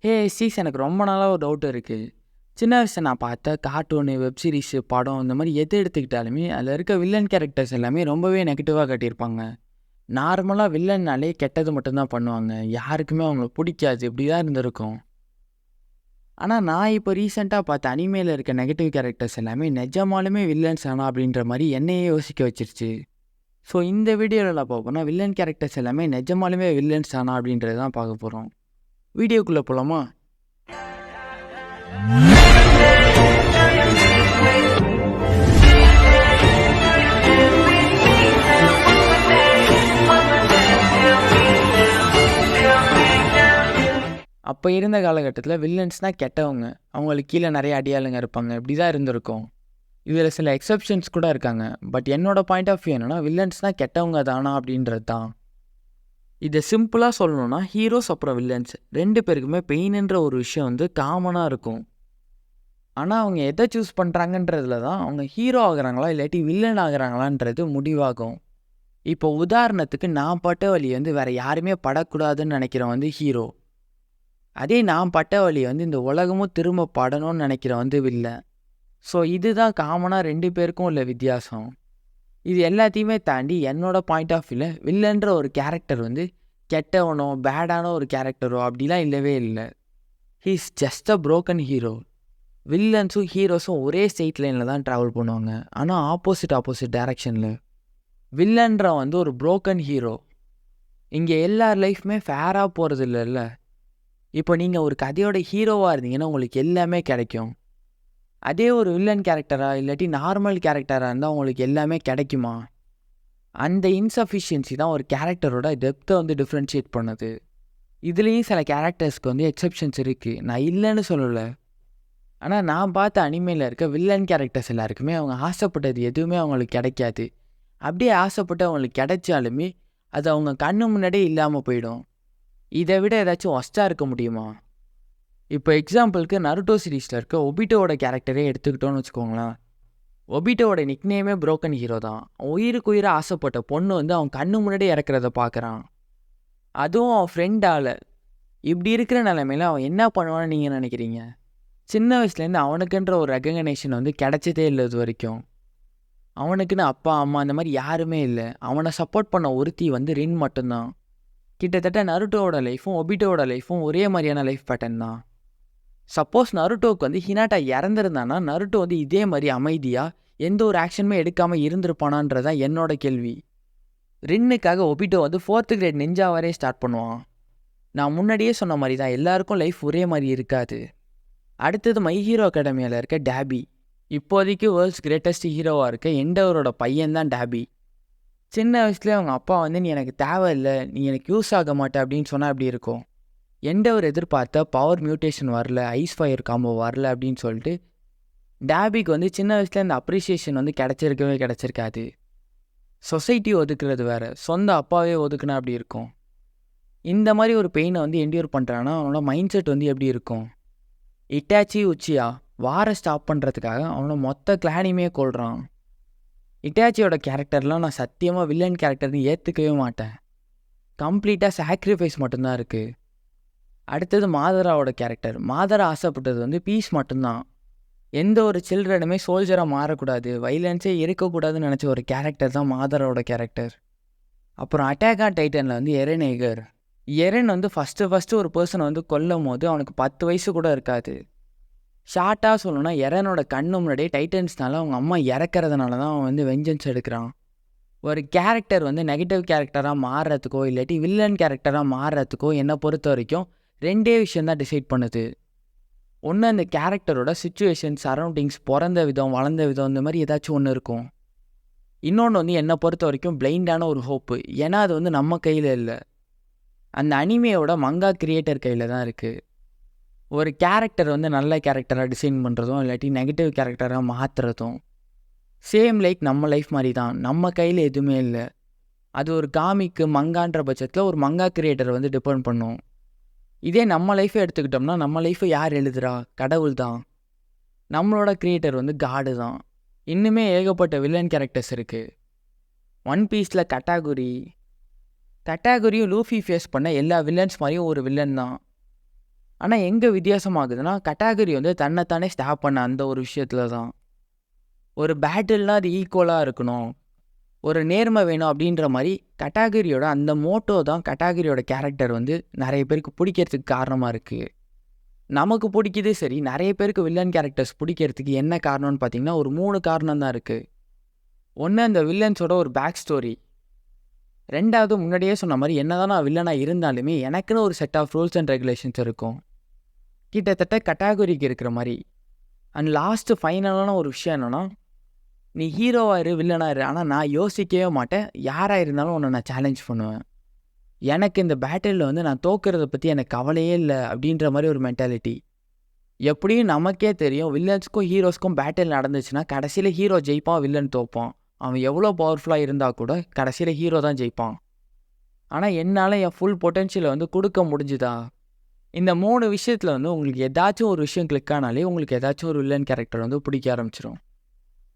ஹே cheese, எனக்கு ரொம்ப நாளாக ஒரு டவுட் இருக்குது. சின்ன வயசில் நான் பார்த்த கார்ட்டூனு, வெப் சீரிஸு, படம் இந்த மாதிரி எது எடுத்துக்கிட்டாலுமே அதில் இருக்க வில்லன் கேரக்டர்ஸ் எல்லாமே ரொம்பவே நெகட்டிவாக காட்டியிருப்பாங்க. நார்மலாக வில்லன்னாலே கெட்டது மட்டும்தான் பண்ணுவாங்க, யாருக்குமே அவங்கள பிடிக்காது, இப்படி தான் இருந்திருக்கும். ஆனால் நான் இப்போ ரீசெண்டாக பார்த்த அனிமேல இருக்க நெகட்டிவ் கேரக்டர்ஸ் எல்லாமே நிஜமாலுமே வில்லன்ஸ் ஆனா அப்படின்ற மாதிரி என்னையே யோசிக்க வச்சிருச்சு. ஸோ இந்த வீடியோவில் நான் பார்ப்போம்னா வில்லன் கேரக்டர்ஸ் எல்லாமே நிஜமாலுமே வில்லன்ஸ் ஆனா அப்படின்றது தான் பார்க்க போகிறோம். வீடியோக்குள்ளே போகலாமா? அப்போ இருந்த காலகட்டத்தில் வில்லன்ஸ்னால் கெட்டவங்க, அவங்களுக்கு கீழே நிறைய அடியாளுங்க இருப்பாங்க, இப்படி தான் இருந்திருக்கும். இதில் சில எக்ஸப்ஷன்ஸ் கூட இருக்காங்க. பட் என்னோட பாயிண்ட் ஆஃப் வியூ என்னென்னா, வில்லன்ஸ்னால் கெட்டவங்க தானா அப்படின்றது தான். இதை சிம்பிளாக சொல்லணும்னா, ஹீரோஸ் அப்புறம் வில்லன்ஸ் ரெண்டு பேருக்குமே பெயின்ன்ற ஒரு விஷயம் வந்து காமனாக இருக்கும். ஆனால் அவங்க எதை சூஸ் பண்ணுறாங்கன்றதுல தான் அவங்க ஹீரோ ஆகுறாங்களா இல்லாட்டி வில்லன் ஆகுறாங்களான்றது முடிவாகும். இப்போ உதாரணத்துக்கு நான் பட்ட வலி வந்து வேறு யாருமே படக்கூடாதுன்னு நினைக்கிறேன் வந்து ஹீரோ. அதே நான் பட்ட வலி வந்து இந்த உலகமும் திரும்ப படணும்னு நினைக்கிறேன் வந்து வில்லன். ஸோ இதுதான் காமனாக ரெண்டு பேருக்கும் உள்ள வித்தியாசம். இது எல்லாத்தையுமே தாண்டி என்னோட பாயிண்ட் ஆஃப் வியூவில் வில்லன்ற ஒரு கேரக்டர் வந்து கெட்டவனோ பேடான ஒரு கேரக்டரோ அப்படிலாம் இல்லவே இல்லை. He is just a broken hero. வில்லன்ஸும் ஹீரோஸும் ஒரே ஸ்ட்ரெயிட் லைனில் தான் ட்ராவல் பண்ணுவாங்க, ஆனால் ஆப்போசிட் டைரக்ஷனில். வில்லன்ற வந்து ஒரு புரோக்கன் ஹீரோ. இங்கே எல்லார் லைஃப்புமே ஃபேராக போகிறது இல்லைல்ல. இப்போ நீங்கள் ஒரு கதையோட ஹீரோவாக இருந்தீங்கன்னா உங்களுக்கு எல்லாமே கிடைக்கும். அதே ஒரு வில்லன் கேரக்டராக இல்லாட்டி நார்மல் கேரக்டராக இருந்தால் உங்களுக்கு எல்லாமே கிடைக்குமா? அந்த இன்சஃபிஷியன்சி தான் ஒரு கேரக்டரோட டெப்த்தை வந்து டிஃப்ரென்ஷியேட் பண்ணுது. இதுலேயும் சில கேரக்டர்ஸ்க்கு வந்து எக்ஸப்ஷன்ஸ் இருக்குது, நான் இல்லைன்னு சொல்லலை. ஆனால் நான் பார்த்த அனிமேல இருக்க வில்லன் கேரக்டர்ஸ் எல்லாருக்குமே அவங்க ஆசைப்பட்டது எதுவுமே அவங்களுக்கு கிடைக்காது. அப்படியே ஆசைப்பட்டு அவங்களுக்கு கிடைச்சாலுமே அது அவங்க கண்ணு முன்னாடியே இல்லாமல் போயிடும். இதை விட ஏதாச்சும் ஒஸ்ட்டாக இருக்க முடியுமா? இப்போ எக்ஸாம்பிளுக்கு நருட்டோ சீரீஸில் இருக்க ஒபிட்டோவோட கேரக்டரே எடுத்துக்கிட்டோன்னு வச்சுக்கோங்களேன். ஒபிட்டோவோட நிக்நேமே புரோக்கன் ஹீரோ தான். உயிருக்கு உயிரை ஆசைப்பட்ட பொண்ணு வந்து அவன் கண்ணு முன்னாடியே இறக்குறத பார்க்குறான், அதுவும் அவன் ஃப்ரெண்டால். இப்படி இருக்கிற நிலைமையில் அவன் என்ன பண்ணுவான்னு நீங்கள் நினைக்கிறீங்க? சின்ன வயசுலேருந்து அவனுக்குன்ற ஒரு ரெகக்னேஷன் வந்து கிடைச்சதே இல்லை இது வரைக்கும். அவனுக்குன்னு அப்பா அம்மா அந்த மாதிரி யாருமே இல்லை. அவனை சப்போர்ட் பண்ண ஒருத்தி வந்து ரின் மட்டும்தான். கிட்டத்தட்ட நருட்டோவோட லைஃப்பும் ஒபிட்டோவோட லைஃப்பும் ஒரே மாதிரியான லைஃப் பேட்டர்ன் தான். சப்போஸ் நருட்டோவுக்கு வந்து ஹினாட்டா இறந்துருந்தானா நருட்டோ வந்து இதே மாதிரி அமைதியாக எந்த ஒரு ஆக்ஷனுமே எடுக்காமல் இருந்திருப்பானான்றதான் என்னோட கேள்வி. ரின்னுக்காக ஒபிட்டோ வந்து 4th கிரேட் நிஞ்சா வரையே ஸ்டார்ட் பண்ணுவான். நான் முன்னாடியே சொன்ன மாதிரி தான் எல்லாருக்கும் லைஃப் ஒரே மாதிரி இருக்காது. அடுத்தது மை ஹீரோ அகாடமியில் இருக்க டேபி. இப்போதைக்கு வேர்ல்ட்ஸ் கிரேட்டஸ்ட் ஹீரோவாக இருக்க எண்டவரோட பையன்தான் டேபி. சின்ன வயசுலேயே அவங்க அப்பா வந்து நீ எனக்கு தேவையில்லை, நீ எனக்கு யூஸ் ஆக மாட்டே அப்படின்னு சொன்னால் அப்படி இருக்கும். எண்டவர் எதிர்பார்த்த பவர் மியூட்டேஷன் வரல, ஐஸ் ஃபயர் காம்போ வரல அப்படின்னு சொல்லிட்டு டேபிக்கு வந்து சின்ன வயசில் இந்த அப்ரிசியேஷன் வந்து கிடச்சிருக்காது. சொசைட்டி ஒதுக்குறது வேறு, சொந்த அப்பாவே ஒதுக்குனா அப்படி இருக்கும். இந்த மாதிரி ஒரு பெயினை வந்து என்டியூர் பண்ணுறான்னா அவனோட மைண்ட் செட் வந்து எப்படி இருக்கும்? இட்டாச்சி உச்சியா வாரை ஸ்டாப் பண்ணுறதுக்காக அவனோட மொத்த கிளானையுமே கொள்கிறான். இட்டாச்சியோட கேரக்டர்லாம் நான் சத்தியமாக வில்லன் கேரக்டர்னு ஏற்றுக்கவே மாட்டேன். கம்ப்ளீட்டாக சாக்ரிஃபைஸ் மட்டும்தான் இருக்குது. அடுத்தது மாதராவோட கேரக்டர். மாதரா ஆசைப்பட்டது வந்து பீஸ் மட்டும்தான். எந்த ஒரு சில்ட்ரனுமே சோல்ஜராக மாறக்கூடாது, வைலன்ஸே இருக்கக்கூடாதுன்னு நினச்ச ஒரு கேரக்டர் தான் மாதராவோட கேரக்டர். அப்புறம் அட்டாக் ஆன் டைட்டனில் வந்து எரன் வந்து ஃபஸ்ட்டு ஒரு பர்சனை வந்து கொல்லும் போது அவனுக்கு 10 வயசு கூட இருக்காது. ஷார்ட்டாக சொல்லணும்னா எரனோட கண்ணு முன்னாடியே டைட்டன்ஸ்னால அவங்க அம்மா இறக்கிறதுனால தான் அவன் வந்து வெஞ்சன்ஸ் எடுக்கிறான். ஒரு கேரக்டர் வந்து நெகட்டிவ் கேரக்டராக மாறுறதுக்கோ இல்லாட்டி வில்லன் கேரக்டராக மாறுறதுக்கோ என்னை பொறுத்த வரைக்கும் ரெண்டே விஷயந்தான் டிசைட் பண்ணுது. ஒன்று அந்த கேரக்டரோட சிச்சுவேஷன், சரௌண்டிங்ஸ், பிறந்த விதம், வளர்ந்த விதம், இந்த மாதிரி ஏதாச்சும் ஒன்று இருக்கும். இன்னொன்று வந்து என்னை பொறுத்த வரைக்கும் பிளைண்டான ஒரு ஹோப்பு. ஏன்னா அது வந்து நம்ம கையில் இல்லை, அந்த அனிமேயோட மங்கா கிரியேட்டர் கையில் தான் இருக்குது. ஒரு கேரக்டர் வந்து நல்ல கேரக்டராக டிசைன் பண்ணுறதும் இல்லாட்டி நெகட்டிவ் கேரக்டராக மாற்றுறதும் சேம் லைக் நம்ம லைஃப் மாதிரி தான், நம்ம கையில் எதுவுமே இல்லை. அது ஒரு காமிக்கு மங்கான்ற பட்சத்தில் ஒரு மங்கா கிரியேட்டர் வந்து டிபெண்ட் பண்ணும். இதே நம்ம லைஃப்பை எடுத்துக்கிட்டோம்னா நம்ம லைஃப்பை யார் எழுதுறா? கடவுள் தான். நம்மளோட கிரியேட்டர் வந்து காடு தான். இன்னுமே ஏகப்பட்ட வில்லன் கேரக்டர்ஸ் இருக்குது. ஒன் பீஸில் கட்டாகுரியும் லூஃபி ஃபேஸ் பண்ண எல்லா வில்லன்ஸ் மாதிரியும் ஒரு வில்லன் தான். ஆனால் எங்கே வித்தியாசமாகுதுன்னா கட்டாகரி வந்து தன்னைத்தானே ஸ்டாப் பண்ண அந்த ஒரு விஷயத்துல தான். ஒரு பேட்டில்னா அது ஈக்குவலாக இருக்கணும், ஒரு நேர்மை வேணும் அப்படின்ற மாதிரி கட்டாகரியோட அந்த மோட்டோ தான் கட்டாகரியோட கேரக்டர் வந்து நிறைய பேருக்கு பிடிக்கிறதுக்கு காரணமாக இருக்குது. நமக்கு பிடிக்குது சரி, நிறைய பேருக்கு வில்லன் கேரக்டர்ஸ் பிடிக்கிறதுக்கு என்ன காரணம்னு பார்த்தீங்கன்னா ஒரு 3 காரணம் தான் இருக்குது. ஒன்று, அந்த வில்லன்ஸோட ஒரு பேக் ஸ்டோரி. ரெண்டாவது, முன்னாடியே சொன்ன மாதிரி என்னதான் நான் வில்லனாக இருந்தாலுமே எனக்குன்னு ஒரு set of rules and regulations இருக்கும், கிட்டத்தட்ட கட்டாகரிக்கு இருக்கிற மாதிரி. அண்ட் லாஸ்ட்டு ஃபைனலான ஒரு விஷயம் என்னென்னா, நீ ஹீரோவாக இரு வில்லனாக இரு, ஆனால் நான் யோசிக்கவே மாட்டேன், யாராக இருந்தாலும் உன்னை நான் சேலஞ்ச் பண்ணுவேன். எனக்கு இந்த பேட்டிலில் வந்து நான் தோக்கிறத பற்றி எனக்கு கவலையே இல்லை அப்படின்ற மாதிரி ஒரு மென்டாலிட்டி. எப்படியும் நமக்கே தெரியும் வில்லன்ஸுக்கும் ஹீரோஸ்க்கும் பேட்டில் நடந்துச்சுன்னா கடைசியில் ஹீரோ ஜெயிப்பான், வில்லன் தோப்பான். அவன் எவ்வளோ பவர்ஃபுல்லாக இருந்தால் கூட கடைசியில் ஹீரோ தான் ஜெயிப்பான். ஆனால் என்னால் என் ஃபுல் பொட்டென்ஷியலை வந்து கொடுக்க முடிஞ்சுதா? இந்த 3 விஷயத்தில் வந்து உங்களுக்கு ஏதாச்சும் ஒரு விஷயம் கிளிக் ஆனாலே உங்களுக்கு ஏதாச்சும் ஒரு வில்லன் கேரக்டர் வந்து பிடிக்க ஆரம்பிச்சிடும்.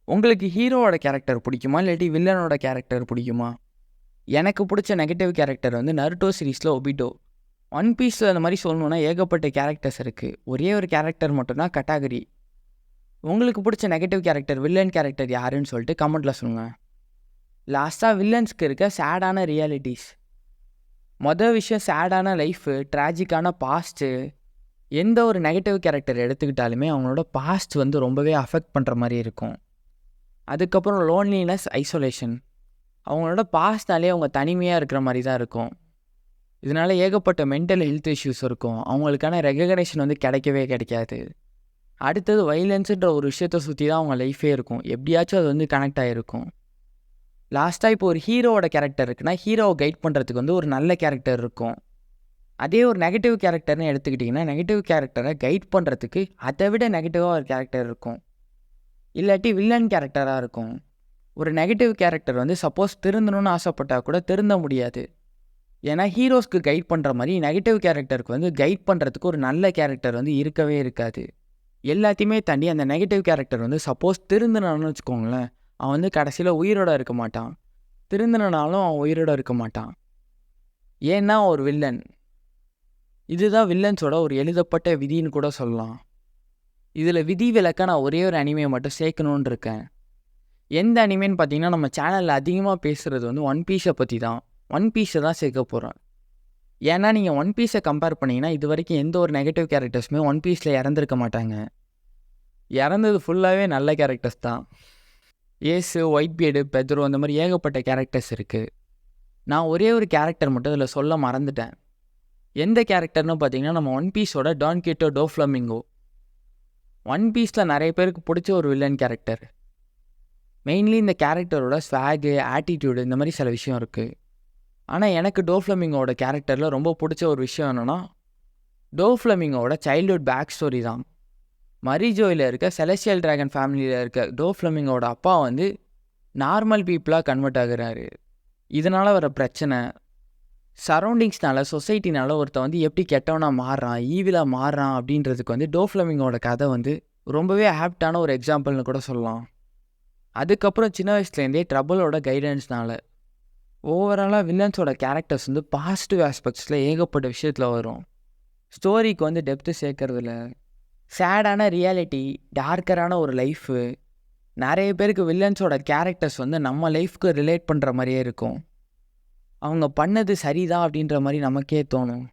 உங்களுக்கு ஹீரோவோட கேரக்டர் பிடிக்குமா இல்லாட்டி வில்லனோட கேரக்டர் பிடிக்குமா? எனக்கு பிடிச்ச நெகட்டிவ் கேரக்டர் வந்து நருட்டோ சீரீஸில் ஒபிட்டோ. ஒன் பீஸில் அந்த மாதிரி சொல்லணுன்னா ஏகப்பட்ட கேரக்டர்ஸ் இருக்குது, ஒரே ஒரு கேரக்டர் மட்டும்தான் கட்டாகரி. உங்களுக்கு பிடிச்ச நெகட்டிவ் கேரக்டர் வில்லன் கேரக்டர் யாருன்னு சொல்லிட்டு கமெண்ட்டில் சொல்லுங்கள். லாஸ்ட்டாக வில்லன்ஸ்க்கு இருக்க சேடான ரியாலிட்டிஸ். மொதல் விஷயம் சேடான லைஃபு, ட்ராஜிக்கான பாஸ்ட்டு. எந்த ஒரு நெகட்டிவ் கேரக்டர் எடுத்துக்கிட்டாலுமே அவங்களோட பாஸ்ட் வந்து ரொம்பவே அஃபெக்ட் பண்ணுற மாதிரி இருக்கும். அதுக்கப்புறம் லோன்லினஸ், ஐசோலேஷன். அவங்களோட பாஸ்ட்னாலே அவங்க தனிமையாக இருக்கிற மாதிரி தான் இருக்கும். இதனால் ஏகப்பட்ட மென்டல் ஹெல்த் இஷ்யூஸ் இருக்கும், அவங்களுக்கான ரெகக்னேஷன் வந்து கிடைக்காது. அடுத்தது வைலன்ஸுன்ற ஒரு விஷயத்தை சுற்றி தான் அவங்க லைஃபே இருக்கும், எப்படியாச்சும் அது வந்து கனெக்ட் ஆகிருக்கும். லாஸ்ட்டாக இப்போ ஒரு ஹீரோவோட கேரக்டர் இருக்குன்னா ஹீரோவை கைட் பண்ணுறதுக்கு வந்து ஒரு நல்ல கேரக்டர் இருக்கும். அதே ஒரு நெகட்டிவ் கேரக்டர்னு எடுத்துக்கிட்டிங்கன்னா நெகட்டிவ் கேரக்டரை கைட் பண்ணுறதுக்கு அதை விட நெகட்டிவாக ஒரு கேரக்டர் இருக்கும், இல்லாட்டி வில்லன் கேரக்டராக இருக்கும். ஒரு நெகட்டிவ் கேரக்டர் வந்து சப்போஸ் திருந்தணும்னு ஆசைப்பட்டால் கூட திருந்த முடியாது. ஏன்னா ஹீரோஸ்க்கு கைட் பண்ணுற மாதிரி நெகட்டிவ் கேரக்டருக்கு வந்து கைட் பண்ணுறதுக்கு ஒரு நல்ல கேரக்டர் வந்து இருக்கவே இருக்காது. எல்லாத்தையுமே தாண்டி அந்த நெகட்டிவ் கேரக்டர் வந்து சப்போஸ் திருந்தினான்னு வச்சுக்கோங்களேன், அவன் வந்து கடைசியில் உயிரோட இருக்க மாட்டான். திருந்தினாலும் அவன் உயிரோட இருக்க மாட்டான், ஏன்னா ஒரு வில்லன். இதுதான் வில்லன்ஸோட ஒரு எழுதப்பட்ட விதின்னு கூட சொல்லலாம். இதில் விதி விலக்க நான் ஒரே ஒரு அனிமையை மட்டும் சேர்க்கணுன்னு இருக்கேன். எந்த அனிமேன்னு பார்த்தீங்கன்னா நம்ம சேனலில் அதிகமாக பேசுகிறது வந்து ஒன் பீஸை பற்றி தான். ஒன் பீஸை தான் சேர்க்க போகிறேன். ஏன்னா நீங்கள் ஒன் பீஸை கம்பேர் பண்ணிங்கன்னா இது வரைக்கும் எந்த ஒரு நெகட்டிவ் கேரக்டர்ஸுமே ஒன் பீஸில் இறந்துருக்க மாட்டாங்க. இறந்தது ஃபுல்லாகவே நல்ல கேரக்டர்ஸ் தான். ஏசு, ஒயிட் பியர்டு, பெத்ரோ, அந்த மாதிரி ஏகப்பட்ட கேரக்டர்ஸ் இருக்குது. நான் ஒரே ஒரு கேரக்டர் மட்டும் இதில் சொல்ல மறந்துட்டேன். எந்த கேரக்டர்னு பார்த்தீங்கன்னா நம்ம ஒன் பீஸோட டான் கிட்டோ டோஃப்ளமிங்கோ. ஒன் பீஸில் நிறைய பேருக்கு பிடிச்ச ஒரு வில்லன் கேரக்டர். மெயின்லி இந்த கேரக்டரோட ஸ்வாகு, ஆட்டிடியூடு, இந்த மாதிரி சில விஷயம் இருக்குது. ஆனால் எனக்கு டோஃப்ளமிங்கோட கேரக்டரில் ரொம்ப பிடிச்ச ஒரு விஷயம் என்னென்னா டோஃப்ளமிங்கோட சைல்ட்ஹுட் பேக் ஸ்டோரி தான். மரிஜோயில் இருக்க செலஸ்டியல் ட்ராகன் ஃபேமிலியில் இருக்க டோஃப்ளமிங்கோட அப்பா வந்து நார்மல் பீப்புளாக கன்வெர்ட் ஆகுறாரு. இதனால் வர பிரச்சனை, சரௌண்டிங்ஸ்னால, சொசைட்டினால ஒருத்தன் வந்து எப்படி கெட்டவனாக மாறுறான், ஈவிலாக மாறுறான் அப்படின்றதுக்கு வந்து டோஃப்ளமிங்கோட கதை வந்து ரொம்பவே ஆப்டான ஒரு எக்ஸாம்பிள்னு கூட சொல்லலாம். அதுக்கப்புறம் சின்ன வயசுலேருந்தே ட்ரபிளோட கைடன்ஸ்னால ஓவராலாக வில்லன்ஸோட கேரக்டர்ஸ் வந்து பாசிட்டிவ் ஆஸ்பெக்ட்ஸில் ஏகப்பட்ட விஷயத்தில் வரும். ஸ்டோரிக்கு வந்து டெப்த்து சேர்க்கறதில்ல, சேடான ரியாலிட்டி, டார்க்கரான ஒரு லைஃபு. நிறைய பேருக்கு வில்லன்ஸோட கேரக்டர்ஸ் வந்து நம்ம லைஃப்க்கு ரிலேட் பண்ணுற மாதிரியே இருக்கும். அவங்க பண்ணது சரிதான் அப்படின்ற மாதிரி நமக்கே தோணும்.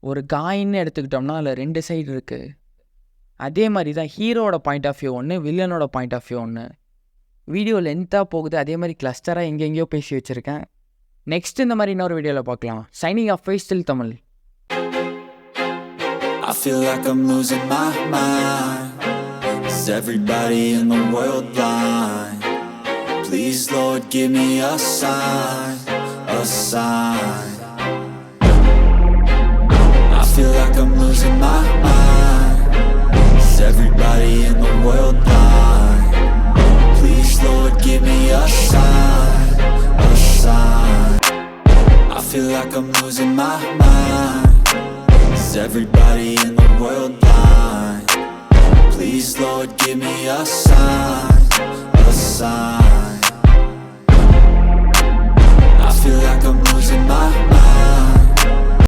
ஒரு காயின்னு எடுத்துக்கிட்டோம்னா அதில் 2 சைடு இருக்குது. அதே மாதிரி தான் ஹீரோட பாயிண்ட் ஆஃப் வியூ ஒன்று, வில்லனோட பாயிண்ட் ஆஃப் வியூ ஒன்று. வீடியோ லென்த்தாக போகுது, அதே மாதிரி கிளஸ்டராக எங்கெங்கேயோ பேசி வச்சுருக்கேன். நெக்ஸ்ட் இந்த மாதிரி இன்னொரு வீடியோவில் பார்க்கலாம். சைனிங் ஆஃப் ஃபேஸ்டில் Tamil. I feel like I'm losing my mind. Is everybody in the world blind? Please Lord give me a sign, a sign. I feel like I'm losing my mind. Is everybody in the world blind? Please Lord give me a sign, a sign. I feel like I'm losing my mind. Is everybody in the world blind? Please Lord give me a sign, a sign. I feel like I'm losing my mind.